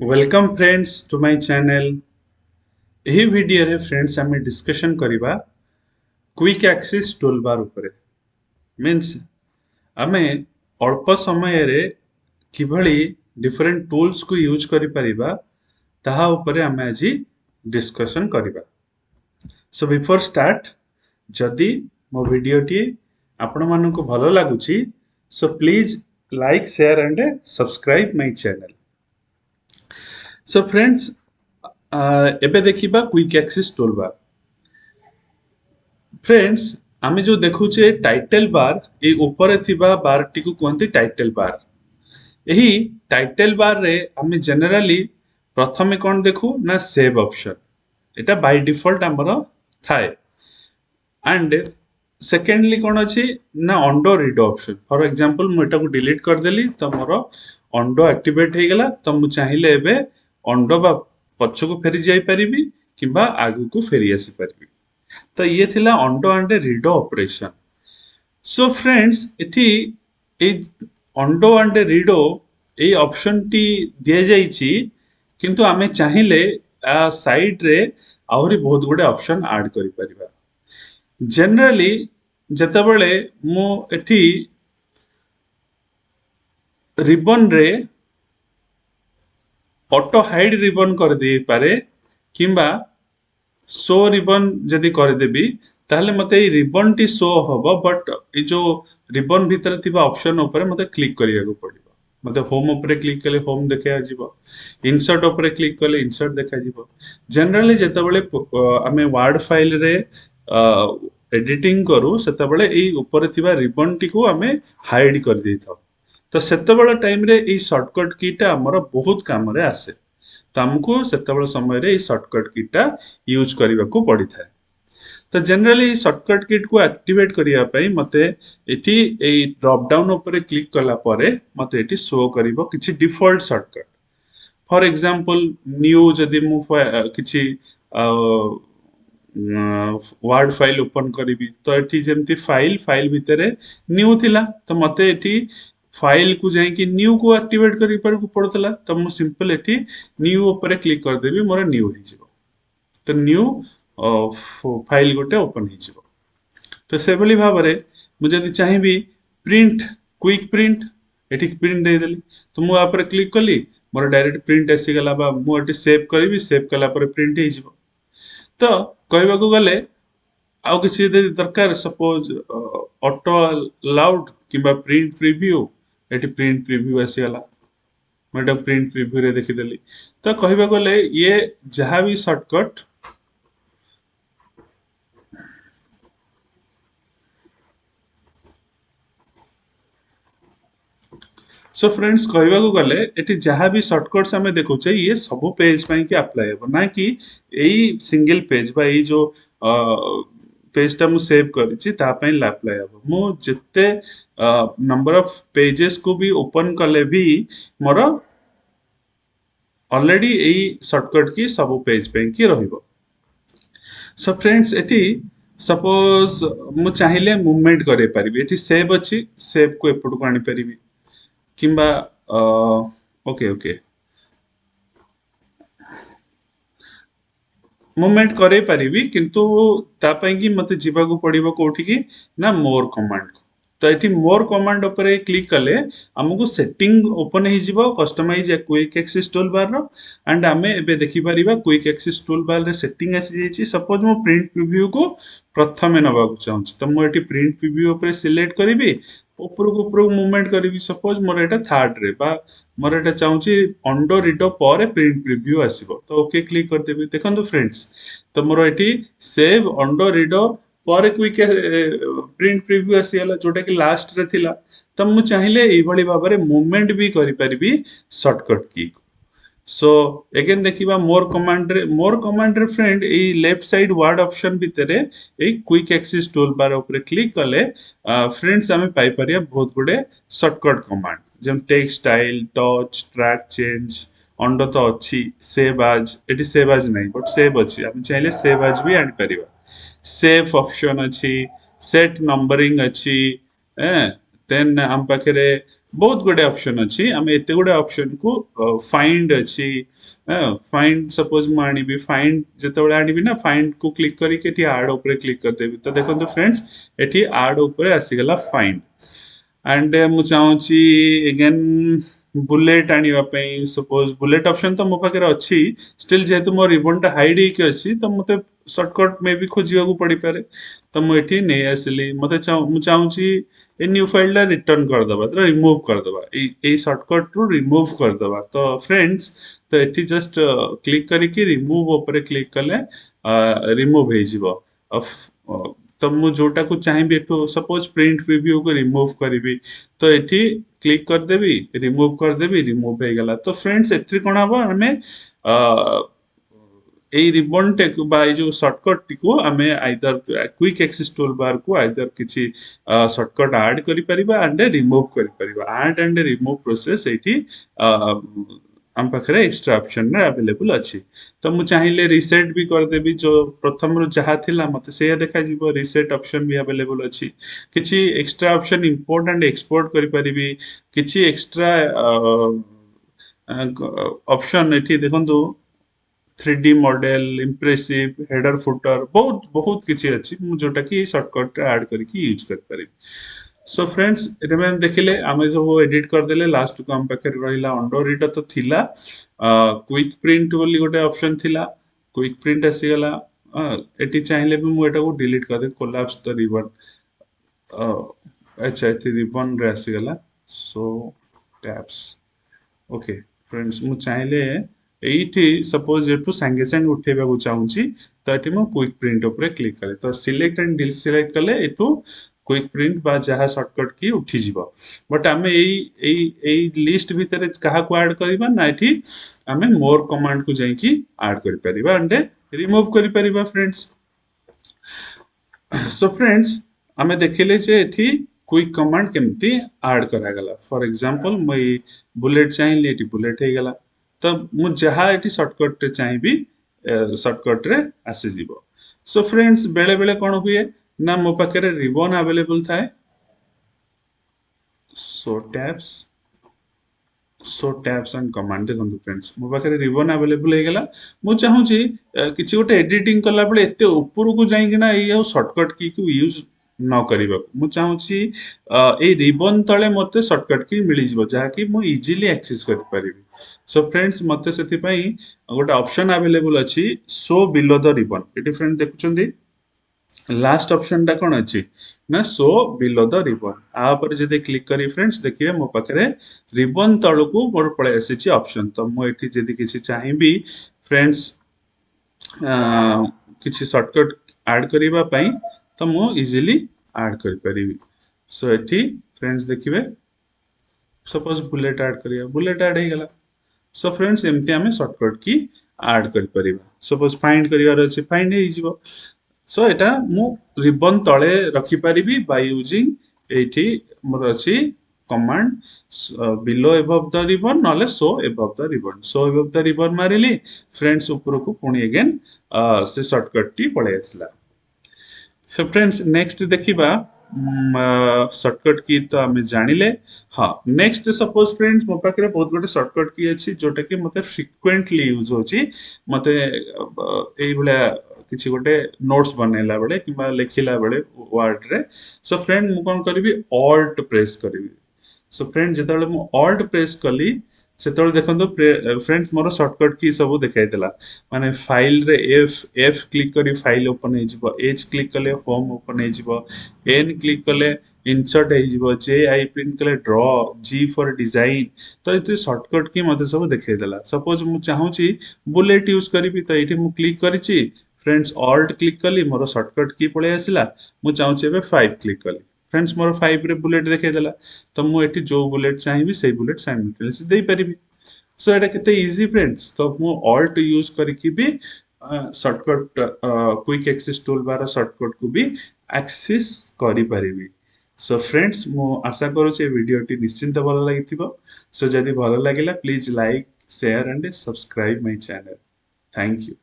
Welcome friends to my channel. ଏହି ଭିଡିଓରେ friends ଆମେ डिस्कशन କରିବା क्विक एक्सेस टूलबार उपरे मीन्स ଆମେ ଅଳ୍ପ ସମୟରେ କିଭଳି डिफरेंट टूल्स को यूज କରି ପାରିବା ତାହା ଉପରେ ଆମେ ଆଜି डिस्कशन କରିବା। सो बिफोर स्टार्ट जदि मो वीडियोटी आपण मानक भलो लागुची so please like share and subscribe my channel. So friends एबे देखिबा क्विक एक्सेस टूलबार। फ्रेंड्स आमे जो देखुचे टाइटल बार ए ऊपर थिबा बार टी को कहते टाइटल बार। यही टाइटल बार रे आमे जनरली प्रथमे कौन देखु ना save option Etah by default हमरो थाए एंड सेकेंडली कौन अच्छी ना अंडो रीडो ऑप्शन। फॉर एग्जांपल मु एटा को डिलीट कर देली तो मोर अंडो एक्टिवेट हो गला तो मु चाहिए एबे अंडो बा पछ को फेरी जाई परिबी किबा आगु को फेरी आसी परिबी। तो ये थिला undo and redo operation. So friends इठी ए अंडो एंड रीडो ए ऑप्शन टी दिया जाइछि किंतु आमे चाहिए साइड रे आहुरी बहुत गुडे ऑप्शन ऐड करि परिबा। जनरली जेतेबेले मु एठी रिबन रे ऑटो हाइड रिबन कर दे पारे किंबा शो रिबन जदि कर देबी ताहले मते ई रिबन टी शो हबो बट ए जो रिबन भीतर थिबा ऑप्शन ऊपर मते क्लिक करिया को पड़िबो। मते होम ऊपर क्लिक कले होम देखा जिवो, इंसर्ट ऊपर क्लिक कले इंसर्ट देखा जिवो। जनरली जेतेबेले आमे वर्ड फाइल रे एडिटिंग करू सेतेबेले ए ऊपर थिबा रिबन टी को आमे हाइड कर देथाउ। तो सेतेबेले टाइम रे ए शॉर्टकट कीटा हमर बहुत काम रे आसे। तो हमको सेतेबेले समय रे ए शॉर्टकट कीटा यूज करबा को पड़ी थाए। तो जनरली शॉर्टकट किट को एक्टिवेट करिया पई मते एठी ए ड्रॉप डाउन ऊपर क्लिक कला परे मते एठी शो करिवो किछि default shortcut. For example new जदि मु किछि वर्ड फाइल ओपन करिवि तो एठी जेमति फाइल फाइल भितरे न्यू थिला तो मते एठी फाइल को जाई कि न्यू को एक्टिवेट करि पर पड़तला तो मु सिंपल एठी न्यू ऊपर क्लिक कर देबी मोर न्यू हो जिवो। तो न्यू फाइल गोटे ओपन हो जिवो। तो से भली भाबरे मु जदि चाहिबी प्रिंट क्विक प्रिंट एठी प्रिंट दे देली तो मु ऊपर क्लिक कली मोर डायरेक्ट प्रिंट आसी गला बा मु एठी सेव करबी सेव कला पर प्रिंट हो जिवो। तो कहबा को गले आउ किसी दरकार सपोज ऑटो लाउड किबा प्रिंट प्रीव्यू एठी प्रिंट प्रीव्यू आसी गला मैं प्रिंट प्रीव्यू रे देखि देली। तो कहबा गले ये जहां भी शॉर्टकट सो फ्रेंड्स कहबा को गले एठी जहां भी शॉर्टकट्स हमें देखुचे ये सब पेज पई कि अप्लाई हो ना कि एई सिंगल पेज बा एई जो पेज टा मु सेव करिछि ता पई अप्लाई हो। मु जत्ते नंबर ऑफ पेजेस को भी ओपन कले भी मोर ऑलरेडी एई शॉर्टकट की सब पेज पई कि रहिबो। सो फ्रेंड्स एठी सपोज मु चाहिले मूवमेंट करे परिबी एठी सेव अछि सेव को एपट को आनी परिबी किंबा ओके ओके मूवमेंट करे परिबी किंतु ता पई कि मते जीवा को पड़िबो कोठी की ना मोर कमांड को। तो एठी मोर कमांड ऊपर क्लिक कले हमको सेटिंग ओपन हो जिवो customize quick access tool bar रो एंड आमे एबे देखि परिबा क्विक एक्सेस टूल बार रे सेटिंग आसी जेछि। सपोज मो प्रिंट प्रीव्यू को प्रथमे नबा को चाहूछि तो मो एठी प्रिंट प्रीव्यू ऊपर सिलेक्ट करिवि ऊपर मूवमेंट करी सपोज मोर एटा थर्ड रे बा मोर एटा चाहूची अंडो रीडो पर प्रिंट प्रीव्यू आसीबो तो ओके क्लिक कर देबी। देखंतु फ्रेंड्स तो मोर एटी सेव अंडो रीडो पर क्विक प्रिंट प्रीव्यू आसी गला जोटा कि लास्ट रे थिला। तो मु चाहिले एई भली भाबरे मूवमेंट भी करि परिबी शॉर्टकट की। सो अगेन देखिबा मोर कमांड रे फ्रेंड ए लेफ्ट साइड वर्ड ऑप्शन भितरे ए क्विक एक्सेस टूल बार ऊपर क्लिक कले फ्रेंड्स हमें पाई परिया बहुत गुडे शॉर्टकट कमांड जेम text style touch track change undo तो अच्छी सेव आज एटी सेव आज नहीं बट सेव अच्छी हम चाहिले सेव आज भी आनी परिबा। सेव ऑप्शन अच्छी सेट नंबरिंग अच्छी देन हम पाखरे बहुत गुडे ऑप्शन अच्छी आम एत गुडे ऑप्शन को फाइंड अच्छी फाइंड सपोज मु आनिबी फाइंड जेतेबेले आनिबी ना फाइंड को क्लिक करके एठी ऐड ऊपर क्लिक कर देबी तो देखो फ्रेंड्स एठी ऐड ऊपर आसीगला फाइंड एंड मु चाहूची अगेन बुलेट आनिबा पई सपोज बुलेट ऑप्शन तो मो पाखरे अच्छी स्टिल जेहेतु मो रिबन टा हाइड हेकी अच्छी तो मते शॉर्टकट में भी खोजिया को पड़ी पारे तो मु एठी नै आसली मते मु चाहूची ए न्यू फाइल ला रिटर्न कर दबा तो रिमूव कर दबा ए शॉर्टकट रू रिमूव कर दबा तो फ्रेंड्स तो एठी जस्ट क्लिक करके रिमूव ऊपर क्लिक कले रिमूव हे जिवो तो मु जोटा को चाहिए एठू सपोज प्रिंट प्रीव्यू को रिमूव करी तो एठी क्लिक कर देबी रिमूव हो गला तो फ्रेंड्स एथि कोन हबो हमें এই রিবনटे बा जो शॉर्टकट टिको आमे either quick access tool bar को आइदर किछि शॉर्टकट ऐड करि परिबा एंड रिमूव करि परिबा ऐड एंड रिमूव प्रोसेस एठी हम पाखरे एक्स्ट्रा ऑप्शन रे अवेलेबल अछि तो मु चाहिले रीसेट भी कर देबी जो प्रथम रु जहा थिला मते से देखा जीवो रीसेट ऑप्शन भी अवेलेबल अछि किछि extra option import and export करि परिबी किछि एक्स्ट्रा ऑप्शन एठी देखंतु 3D model impressive header footer बहुत बहुत किछि अछि जोटा कि शॉर्टकट ऐड करके यूज कर पारे सो फ्रेंड्स एटा में देखिले आमे जो एडिट कर देले लास्ट को हम पाखे रहिला अंडर इटा तो थिला क्विक प्रिंट बोली गोटे ऑप्शन थिला क्विक प्रिंट आसी गला एटी चाहिले भी मु एटा को डिलीट कर दे कोलैप्स द रिबन अच्छा एटी रिबन रे आसी गला सो टैब्स ओके फ्रेंड्स मु चाहिले एठी सपोज एठू संगे संगे उठेबा को चाहूची तो एठी मु क्विक प्रिंट ऊपर क्लिक करे तो सिलेक्ट एंड डिलीट कले एठू क्विक प्रिंट बा जहा शॉर्टकट की उठी जीवो बट आमे एई लिस्ट भीतर कहा को ऐड करबा ना एठी आमे मोर कमांड को जाई की ऐड कर परिबा एंड रिमूव कर परिबा फ्रेंड्स सो फ्रेंड्स आमे देखिले जे एठी क्विक कमांड केमती ऐड करा गला फॉर एग्जांपल मई बुलेट चाहिए एठी बुलेट हे गला तो मु जहा एठी शॉर्टकट रे चाहिबी शॉर्टकट रे आसी जीवो सो फ्रेंड्स बेले बेले कोन हुए ना मो पाखरे रिबन अवेलेबल थाए सो टैब्स एंड कमांड देखंतु फ्रेंड्स मो पाखरे रिबन अवेलेबल हे गला मु चाहू छी किछि गोटे एडिटिंग कला बेले एते ऊपर को जाई कि ना ए शॉर्टकट की को यूज न करिबा मु चाहू छी ए रिबन तळे मते शॉर्टकट की मिली जिवो जहा कि मु इजीली एक्सेस कर परिबी सो फ्रेंड्स मते सेति पई गोटे ऑप्शन अवेलेबल अछि शो बिलो द रिबन एटी फ्रेंड देखुचंदी लास्ट ऑप्शन टा कोन अछि ना शो बिलो द रिबन आ पर जदि क्लिक करी फ्रेंड्स देखिए मो पाखरे रिबन तळकू मोर पळे आसी ऑप्शन तो मो एठी जदि किछि चाहिबी फ्रेंड्स किछि शॉर्टकट ऐड करिबा पई तो मो इजीली ऐड कर परिबी सो एठी फ्रेंड्स देखिबे सपोज बुलेट ऐड करिया बुलेट ऐड हे गला सो फ्रेंड्स एमती हमें शॉर्टकट की ऐड कर परिबा सपोज फाइंड करिवार अछि फाइंड हे जिवो सो एटा मु रिबन तळे रखि परिबी बाय यूजिंग एठी मोर अछि command below above the ribbon नले show above the ribbon show above the ribbon मारिली फ्रेंड्स ऊपर को पुणी अगेन से शॉर्टकट टी पळे आसला सो फ्रेंड्स नेक्स्ट देखिबा शॉर्टकट की तो हमें जानिले हाँ नेक्स्ट सपोज फ्रेंड्स मो पाखरे बहुत गोटे शॉर्टकट की अछि जोटा कि मते फ्रीक्वेंटली यूज होची मते एई भले किछि गोटे नोट्स बनेला बेले किबा लेखिला बेले वर्ड रे सो फ्रेंड मु कोन करबी ऑल्ट प्रेस करबी सो फ्रेंड जेतेबेले मु ऑल्ट प्रेस कली सेतेबेले देखंतो फ्रेंड्स मोर शॉर्टकट की सब देखाइ देला माने फाइल रे एफ क्लिक करी फाइल ओपन हे जिवो एच क्लिक कले होम ओपन हे जिवो एन क्लिक कले इंसर्ट हे जिवो जे आई प्रिंट कले ड्रॉ जी फॉर डिजाइन तो एते शॉर्टकट की मते सब देखाइ देला सपोज मु चाहूची बुलेट यूज करबी तो एठी मु क्लिक करिची फ्रेंड्स ऑल्ट क्लिक कली मोर शॉर्टकट की पळे आसिला मु चाहूची एबे 5 क्लिक कली फ्रेंड्स मोर 5 रे बुलेट देखाइ देला तो मु एठी जो बुलेट चाहिबी सेही बुलेट साइमल्टेनियसली देई परिबी सो एटा केते इजी फ्रेंड्स तो मु ऑल्ट यूज करके भी shortcut quick access tool bar shortcut को भी एक्सेस करि परिबी सो फ्रेंड्स मु आशा करू जे वीडियो टी निश्चिंत भलो लागिथिबो सो जदि भलो लागिला please like share and subscribe my channel thank you